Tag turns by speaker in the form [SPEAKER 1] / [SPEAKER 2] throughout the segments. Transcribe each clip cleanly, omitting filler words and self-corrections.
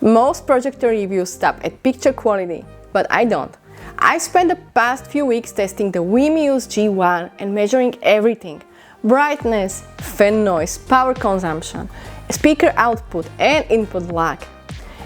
[SPEAKER 1] Most projector reviews stop at picture quality, but I don't. I spent the past few weeks testing the Wimius G1 and measuring everything: brightness, fan noise, power consumption, speaker output and input lag.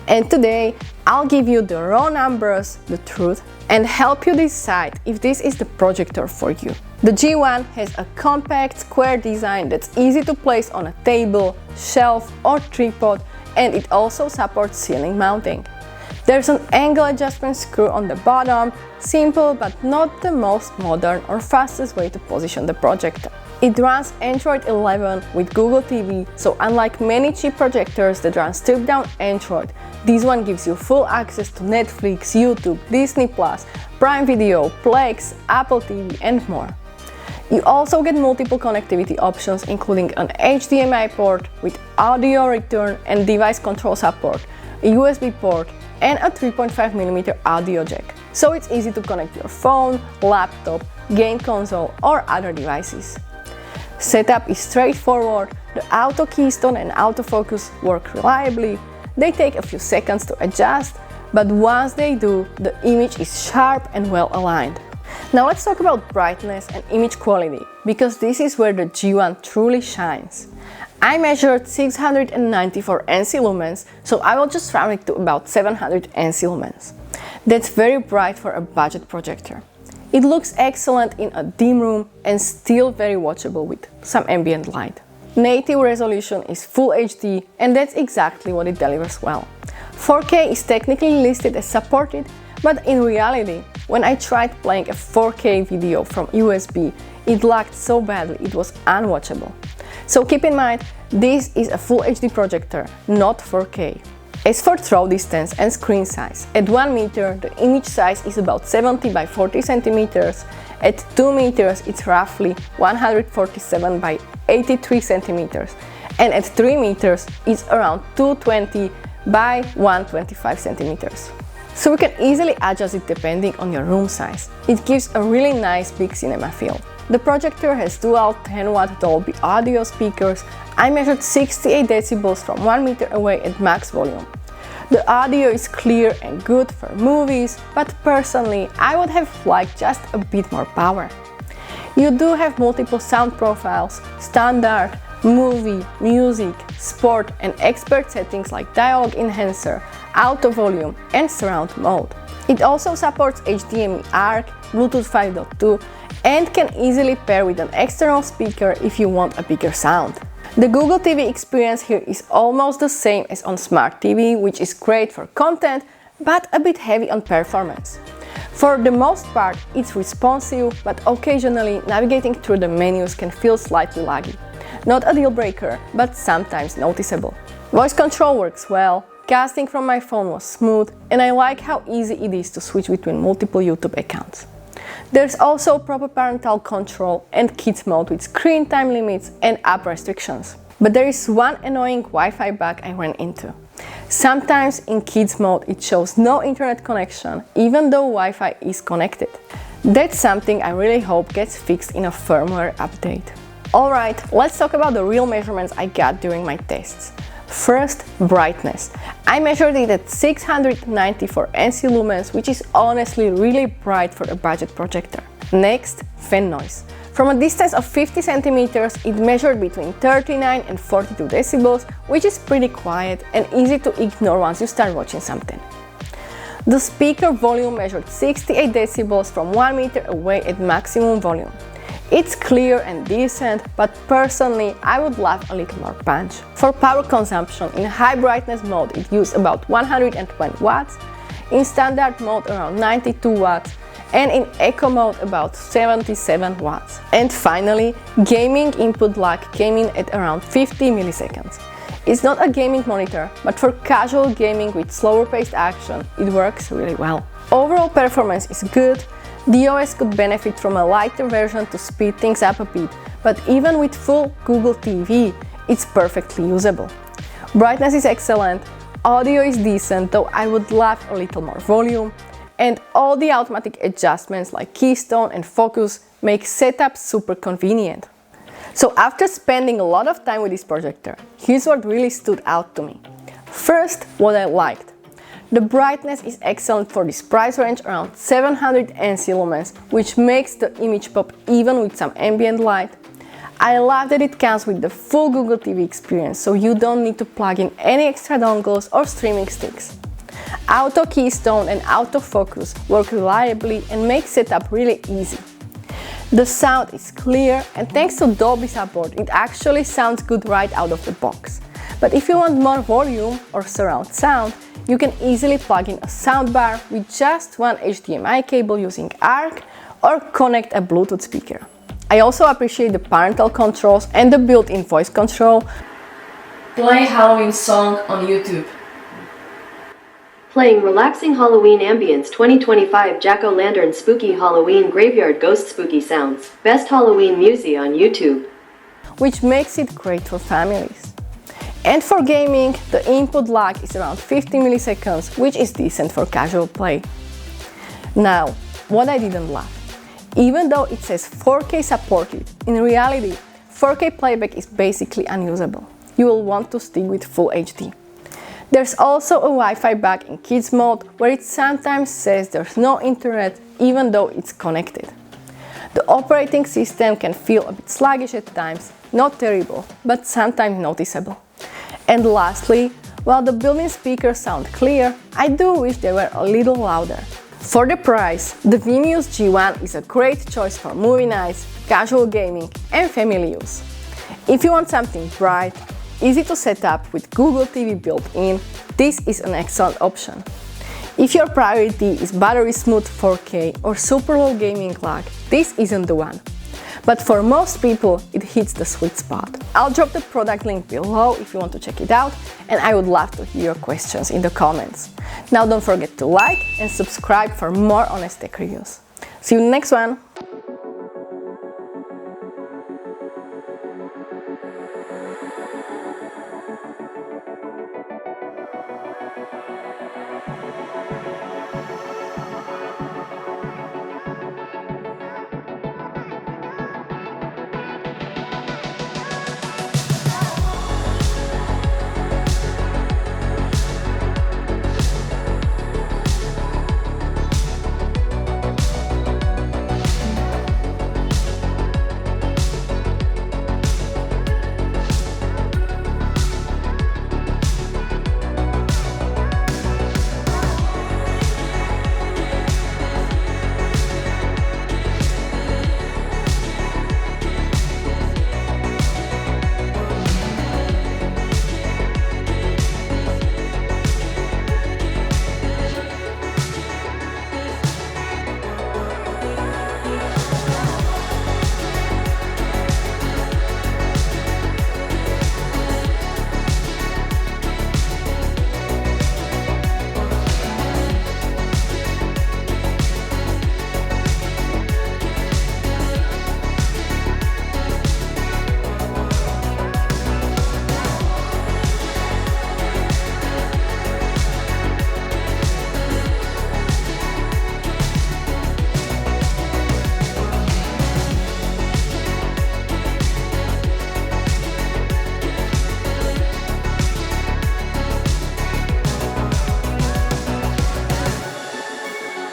[SPEAKER 1] And today I'll give you the raw numbers, the truth, and help you decide if this is the projector for you. The G1 has a compact, square design that's easy to place on a table, shelf or tripod, and it also supports ceiling mounting. There's an angle adjustment screw on the bottom, simple but not the most modern or fastest way to position the projector. It runs Android 11 with Google TV, so unlike many cheap projectors that run stripped-down Android, this one gives you full access to Netflix, YouTube, Disney+, Prime Video, Plex, Apple TV and more. You also get multiple connectivity options, including an HDMI port with audio return and device control support, a USB port, and a 3.5mm audio jack. So it's easy to connect your phone, laptop, game console or other devices. Setup is straightforward, the auto keystone and autofocus work reliably. They take a few seconds to adjust, but once they do, the image is sharp and well aligned. Now let's talk about brightness and image quality, because this is where the G1 truly shines. I measured 694 ANSI lumens, so I will just round it to about 700 ANSI lumens. That's very bright for a budget projector. It looks excellent in a dim room and still very watchable with some ambient light. Native resolution is Full HD, and that's exactly what it delivers well. 4K is technically listed as supported, but in reality, when I tried playing a 4K video from USB, it lagged so badly it was unwatchable. So keep in mind, this is a Full HD projector, not 4K. As for throw distance and screen size, at 1 meter the image size is about 70 by 40 centimeters, at 2 meters it's roughly 147 by 83 centimeters, and at 3 meters it's around 220 by 125 centimeters. So you can easily adjust it depending on your room size. It gives a really nice big cinema feel. The projector has dual 10-watt Dolby audio speakers. I measured 68 decibels from 1 meter away at max volume. The audio is clear and good for movies, but personally I would have liked just a bit more power. You do have multiple sound profiles, standard, movie, music, sport and expert settings like dialogue enhancer, auto volume and surround mode. It also supports HDMI ARC, Bluetooth 5.2 and can easily pair with an external speaker if you want a bigger sound. The Google TV experience here is almost the same as on Smart TV, which is great for content, but a bit heavy on performance. For the most part, it's responsive, but occasionally navigating through the menus can feel slightly laggy. Not a deal breaker, but sometimes noticeable. Voice control works well, casting from my phone was smooth, and I like how easy it is to switch between multiple YouTube accounts. There's also proper parental control and kids mode with screen time limits and app restrictions. But there is one annoying Wi-Fi bug I ran into. Sometimes in kids mode it shows no internet connection even though Wi-Fi is connected. That's something I really hope gets fixed in a firmware update. Alright, let's talk about the real measurements I got during my tests. First, brightness. I measured it at 694 ANSI lumens, which is honestly really bright for a budget projector. Next, fan noise. From a distance of 50 centimeters, it measured between 39 and 42 decibels, which is pretty quiet and easy to ignore once you start watching something. The speaker volume measured 68 decibels from 1 meter away at maximum volume. It's clear and decent, but personally I would love a little more punch. For power consumption, in high brightness mode it used about 120 watts, in standard mode around 92 watts, and in eco mode about 77 watts. And finally, gaming input lag came in at around 50 milliseconds. It's not a gaming monitor, but for casual gaming with slower paced action, it works really well. Overall performance is good. The OS could benefit from a lighter version to speed things up a bit, but even with full Google TV, it's perfectly usable. Brightness is excellent, audio is decent, though I would love a little more volume, and all the automatic adjustments like keystone and focus make setup super convenient. So after spending a lot of time with this projector, here's what really stood out to me. First, what I liked. The brightness is excellent for this price range, around 700 ANSI lumens, which makes the image pop even with some ambient light. I love that it comes with the full Google TV experience, so you don't need to plug in any extra dongles or streaming sticks. Auto keystone and autofocus work reliably and make setup really easy. The sound is clear, and thanks to Dolby support, it actually sounds good right out of the box. But if you want more volume or surround sound, you can easily plug in a soundbar with just one HDMI cable using ARC or connect a Bluetooth speaker. I also appreciate the parental controls and the built-in voice control. Play Halloween song on YouTube.
[SPEAKER 2] Playing relaxing Halloween ambience 2025 Jack-o'-lantern spooky Halloween graveyard ghost spooky sounds. Best Halloween music on YouTube.
[SPEAKER 1] Which makes it great for families. And for gaming, the input lag is around 50 milliseconds, which is decent for casual play. Now, what I didn't love. Even though it says 4K supported, in reality, 4K playback is basically unusable. You will want to stick with Full HD. There's also a Wi-Fi bug in kids mode, where it sometimes says there's no internet even though it's connected. The operating system can feel a bit sluggish at times, not terrible, but sometimes noticeable. And lastly, while the built-in speakers sound clear, I do wish they were a little louder. For the price, the Wimius G1 is a great choice for movie nights, casual gaming and family use. If you want something bright, easy to set up with Google TV built in, this is an excellent option. If your priority is battery smooth 4K or super low gaming lag, this isn't the one. But for most people, it hits the sweet spot. I'll drop the product link below if you want to check it out, and I would love to hear your questions in the comments. Now don't forget to like and subscribe for more honest tech reviews. See you in the next one!